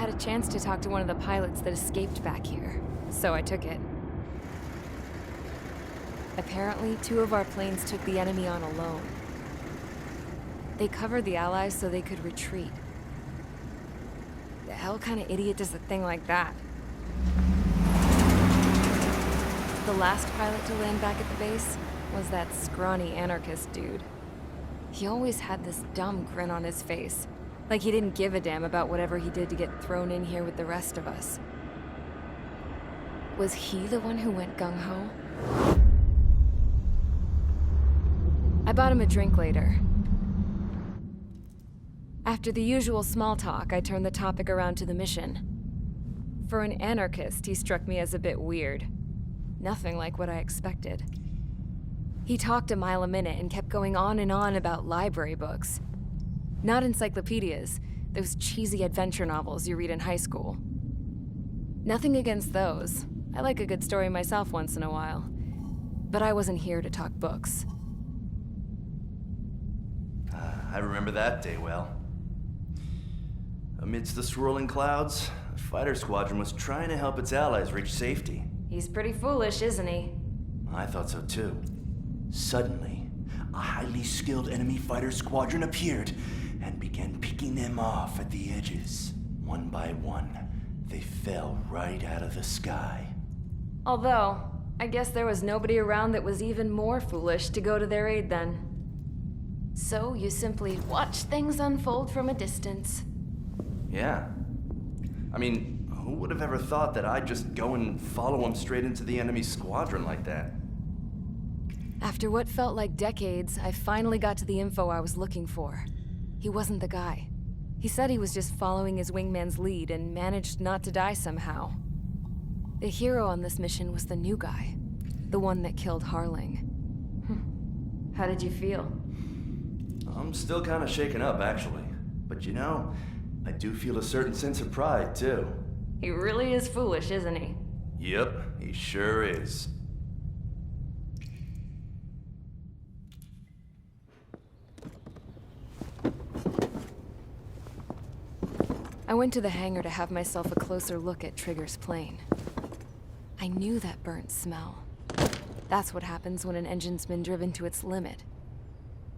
had a chance to talk to one of the pilots that escaped back here, so I took it. Apparently, 2 of our planes took the enemy on alone. They covered the Allies so they could retreat. The hell kind of idiot does a thing like that? The last pilot to land back at the base was that scrawny anarchist dude. He always had this dumb grin on his face, like he didn't give a damn about whatever he did to get thrown in here with the rest of us. Was he the one who went gung-ho? I bought him a drink later. After the usual small talk, I turned the topic around to the mission. For an anarchist, he struck me as a bit weird. Nothing like what I expected. He talked a mile a minute and kept going on and on about library books. Not encyclopedias, those cheesy adventure novels you read in high school. Nothing against those. I like a good story myself once in a while. But I wasn't here to talk books. I remember that day well. Amidst the swirling clouds, the fighter squadron was trying to help its allies reach safety. He's pretty foolish, isn't he? I thought so too. Suddenly, a highly skilled enemy fighter squadron appeared and began picking them off at the edges. One by one, they fell right out of the sky. Although, I guess there was nobody around that was even more foolish to go to their aid then. So you simply watch things unfold from a distance. Yeah. I mean, who would have ever thought that I'd just go and follow him straight into the enemy squadron like that? After what felt like decades, I finally got to the info I was looking for. He wasn't the guy. He said he was just following his wingman's lead and managed not to die somehow. The hero on this mission was the new guy. The one that killed Harling. How did you feel? I'm still kind of shaken up, actually. But you know, I do feel a certain sense of pride, too. He really is foolish, isn't he? Yep, he sure is. I went to the hangar to have myself a closer look at Trigger's plane. I knew that burnt smell. That's what happens when an engine's been driven to its limit.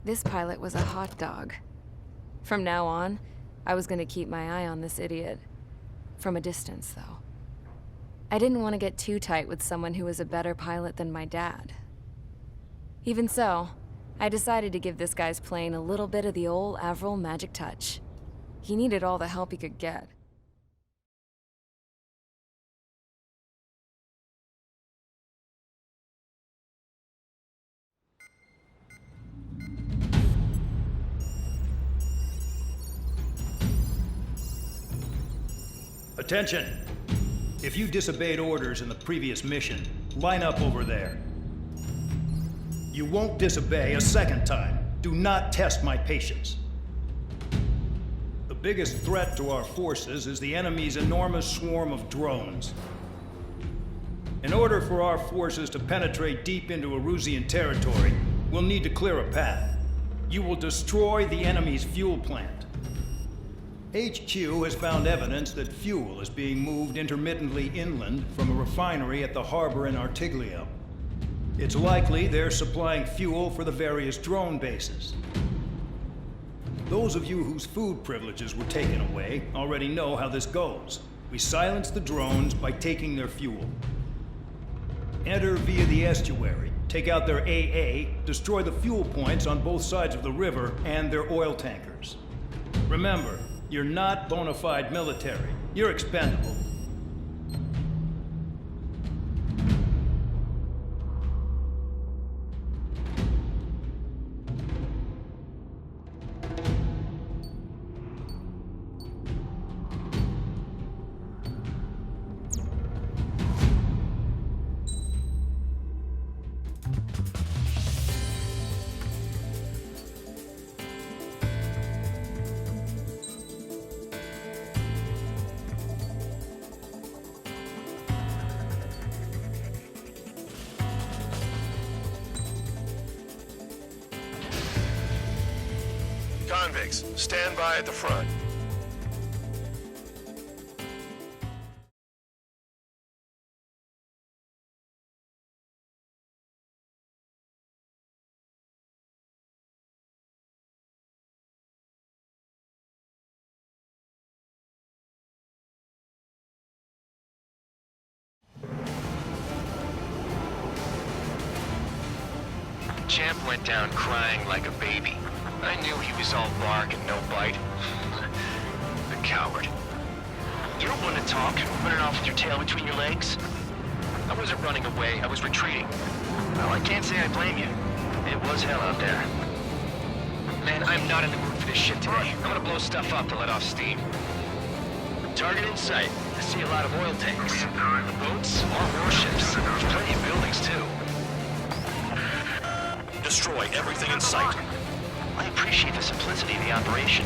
This pilot was a hot dog. From now on, I was gonna keep my eye on this idiot. From a distance, though. I didn't want to get too tight with someone who was a better pilot than my dad. Even so, I decided to give this guy's plane a little bit of the old Avril magic touch. He needed all the help he could get. Attention! If you disobeyed orders in the previous mission, line up over there. You won't disobey a second time. Do not test my patience. The biggest threat to our forces is the enemy's enormous swarm of drones. In order for our forces to penetrate deep into Erusian territory, we'll need to clear a path. You will destroy the enemy's fuel plant. HQ has found evidence that fuel is being moved intermittently inland from a refinery at the harbor in Artiglio. It's likely they're supplying fuel for the various drone bases. Those of you whose food privileges were taken away already know how this goes. We silence the drones by taking their fuel. Enter via the estuary, take out their AA, destroy the fuel points on both sides of the river and their oil tankers. Remember, you're not bona fide military. You're expendable. Convicts, stand by at the front. Champ went down crying like a baby. I knew he was all bark and no bite. The coward. You don't want to talk, running off with your tail between your legs? I wasn't running away, I was retreating. Well, I can't say I blame you. It was hell out there. Man, I'm not in the mood for this shit today. I'm gonna blow stuff up to let off steam. Target in sight. I see a lot of oil tanks. Boats or warships. There's plenty of buildings, too. Destroy everything in sight. I appreciate the simplicity of the operation.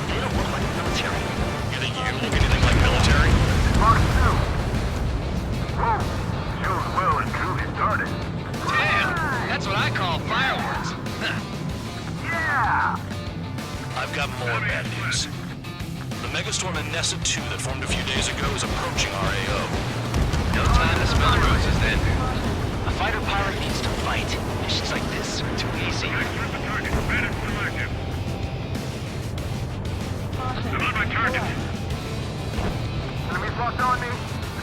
They don't look like military. You think you look anything like military? Mark 2. Whoa. Show's well and truly started. Damn! That's what I call fireworks. Yeah! I've got more bad news. The megastorm in Nessa 2 that formed a few days ago is approaching our AO. No time to smell the roses then. A fighter pilot needs to fight. Missions like this are too easy. I'm on my target. Enemies locked on me.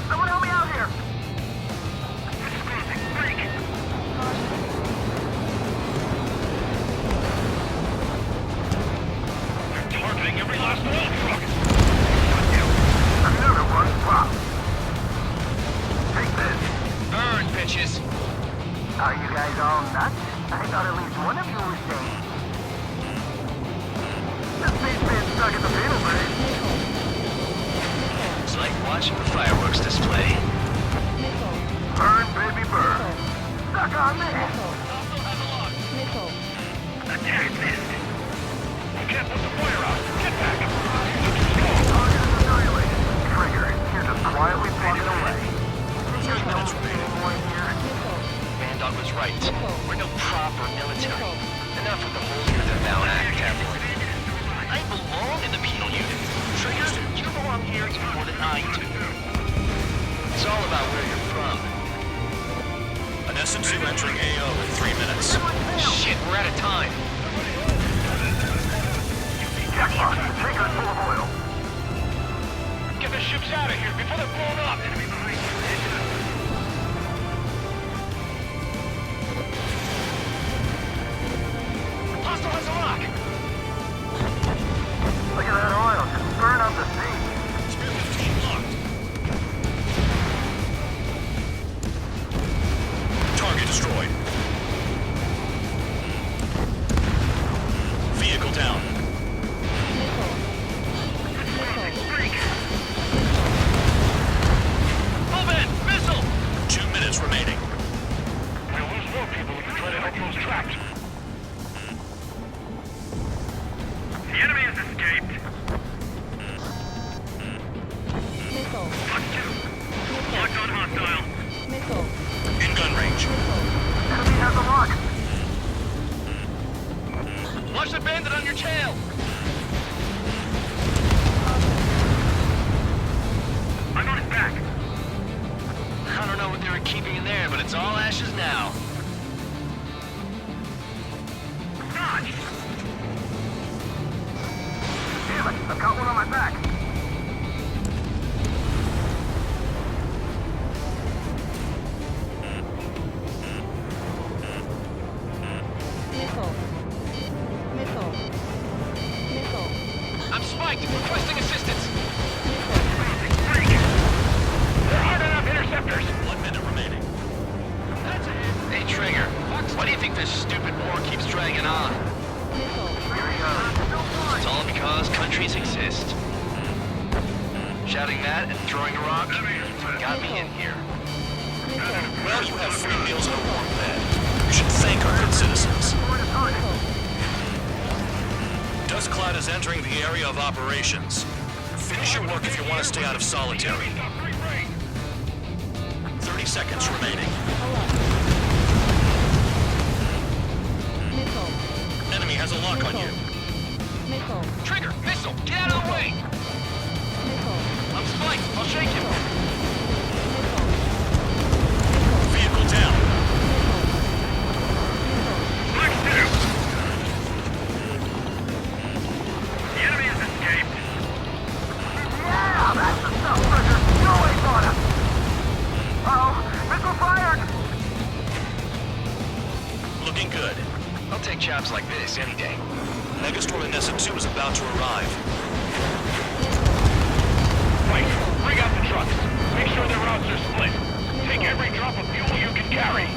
Someone help me out here. They're targeting every last oil truck. Another one pop. Take this. Burn, bitches! Are you guys all nuts? I thought at least one of you was sane. The spaceman's stuck at the middle, buddy. It's like watching the fireworks display. Burn, baby, burn. Stuck on me. Attack missed. You can't put the fire out. Get back. Target is annihilated. Trigger, you're just quietly plugging away. 3 minutes remaining. Bandog was right. We're no proper military. Enough with the holier than thou act, tabloid. I belong in the penal unit. Trigger, you belong here even more than I do. It's all about where you're from. An SN2 entering AO in 3 minutes. Shit, we're out of time. Jackpot, trigger's full of oil. Get the ships out of here before they're blown up. Enemy behind you. Hostile has a lock. Look at that oil, just burn up the sea. Spear 15 locked. Target destroyed. Vehicle down. Move in! Missile! 2 minutes remaining. We'll lose more people if we try to help those trapped. The enemy has escaped. Locked on hostile. In gun range. Enemy has a lock. Watch the bandit on your tail! I'm on his back. I don't know what they were keeping in there, but it's all ashes now. Dodge! Damn it, I've got one on my back. I'm spiked! Requesting assistance! There aren't enough interceptors. 1 minute remaining. That's a hit. Hey, Trigger. Why do you think this stupid war keeps dragging on? It's all because countries exist. Shouting that and throwing a rock got me in here. Well, you have free meals and a warm bed. You should thank our good citizens. Dust Cloud is entering the area of operations. Finish your work if you want to stay out of solitary. 30 seconds remaining. Enemy has a lock on you. Trigger! Missile! Get out of the way! I'm spiked! I'll shake him! Vehicle down. The enemy has escaped. Yeah, that's the stuff, Trigger. No way on us. Uh-oh, missile fired. Looking good. times like this any day. Megastorm and Nessa 2 is about to arrive. Wait, bring out the trucks. Make sure their routes are split. Take every drop of fuel you can carry.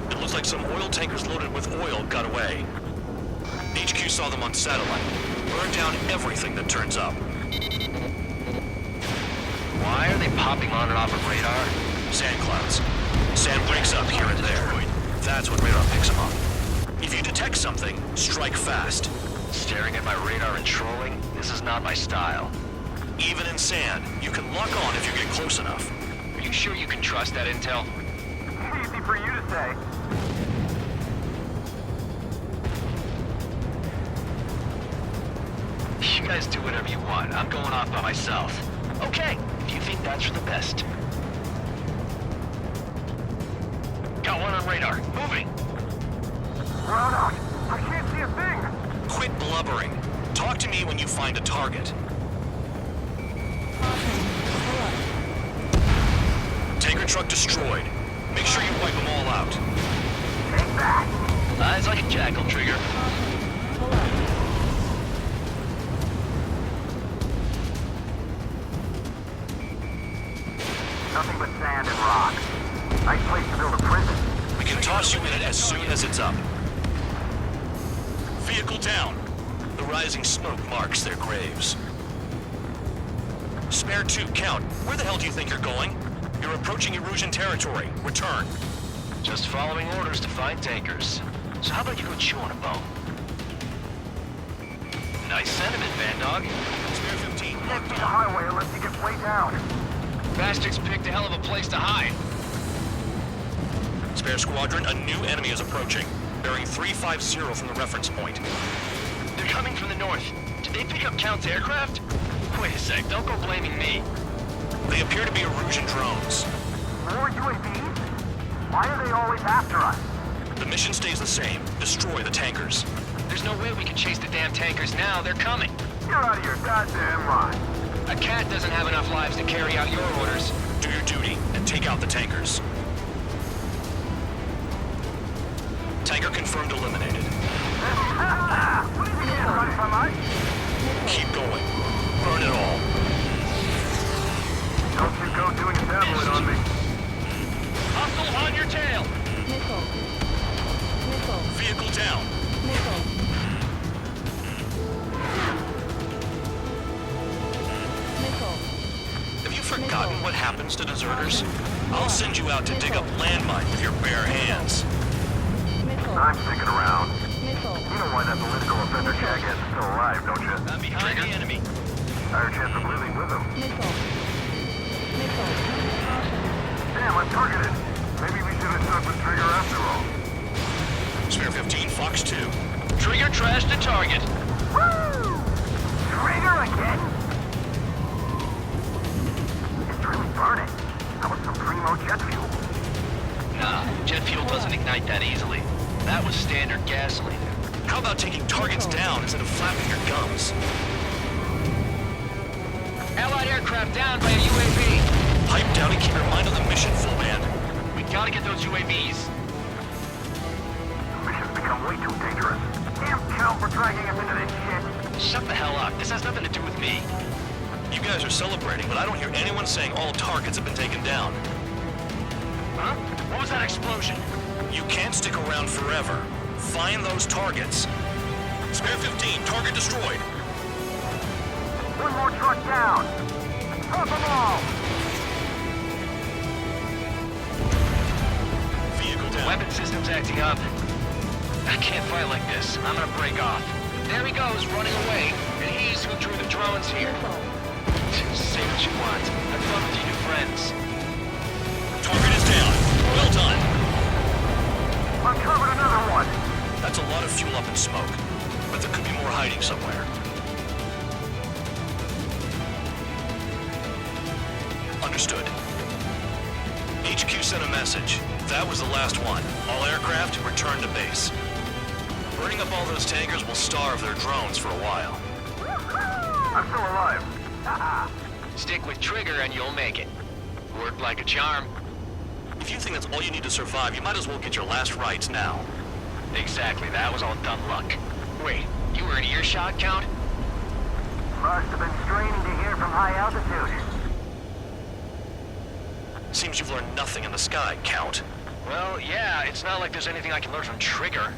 It looks like some oil tankers loaded with oil got away. HQ saw them on satellite. Burn down everything that turns up. Why are they popping on and off of radar? Sand clouds. Sand breaks up here and there. That's when radar picks them up. If you detect something, strike fast. Staring at my radar and trolling? This is not my style. Even in sand, you can lock on if you get close enough. Are you sure you can trust that intel? Easy for you to say. You guys do whatever you want. I'm going off by myself. Okay, if you think that's for the best. Got one on radar. Moving. Run out. I can't see a thing. Quit blubbering. Talk to me when you find a target. Tanker truck destroyed. Make sure you wipe them all out. Take that. Eyes like a jackal, Trigger. Nothing but sand and rock. Nice place to build a prison. We can toss you in it as soon as it's up. Vehicle down. The rising smoke marks their graves. Spare 2, count. Where the hell do you think you're going? You're approaching Erusian territory. Return. Just following orders to find tankers. So how about you go chew on a bone? Nice sentiment, Bandog. Spare 15. Can't see the highway unless you get way down. Bastards picked a hell of a place to hide. Spare squadron, a new enemy is approaching. Bearing 350 from the reference point. They're coming from the north. Did they pick up Count's aircraft? Wait a sec, don't go blaming me. They appear to be Erusian drones. More UAVs? Why are they always after us? The mission stays the same. Destroy the tankers. There's no way we can chase the damn tankers now. They're coming. You're out of your goddamn mind. A cat doesn't have enough lives to carry out your orders. Do your duty and take out the tankers. Tanker confirmed eliminated. What did you get, run from us? Keep going. Burn it all. Don't you go doing a tablet on me. Hostile on your tail. Nickel. Nickel. Vehicle down. Nickel. Nickel. Have you forgotten what happens to deserters? I'll send you out to dig up landmines with your bare hands. Nickel. I'm sticking around. Nickel. You know why that political offender jackass is still alive, don't you? I'm behind the enemy. Higher chance of living with him. Nickel. Nickel. Damn, I'm targeted. Maybe we should have stuck with Trigger after all. Spare 15, Fox 2. Trigger trashed the target. Woo! Trigger again? It's really burning. That was some primo jet fuel. Nah, jet fuel doesn't ignite that easily. That was standard gasoline. How about taking targets down instead of flapping your gums? Allied aircraft down by a UAV. Pipe down and keep your mind on the mission, full band. We gotta get those UAVs. Mission's become way too dangerous. Damn Count for dragging us into this shit. Shut the hell up. This has nothing to do with me. You guys are celebrating, but I don't hear anyone saying all targets have been taken down. Huh? What was that explosion? You can't stick around forever. Find those targets. Spare 15, target destroyed. One more truck down. Drop them all. Vehicle down. Weapon system's acting up. I can't fight like this. I'm gonna break off. There he goes, running away. And he's who drew the drones here. Say what you want. Have fun with your new friends. Target is down. Well done. Uncovered another one. That's a lot of fuel up in smoke, but there could be more hiding somewhere. Understood. HQ sent a message. That was the last one. All aircraft, return to base. Burning up all those tankers will starve their drones for a while. I I'm still alive. Stick with Trigger and you'll make it. Worked like a charm. If you think that's all you need to survive, you might as well get your last rites now. Exactly, that was all dumb luck. Wait, you were in earshot, Count? Must have been straining to hear from high altitude. Seems you've learned nothing in the sky, Count. Well, yeah, it's not like there's anything I can learn from Trigger.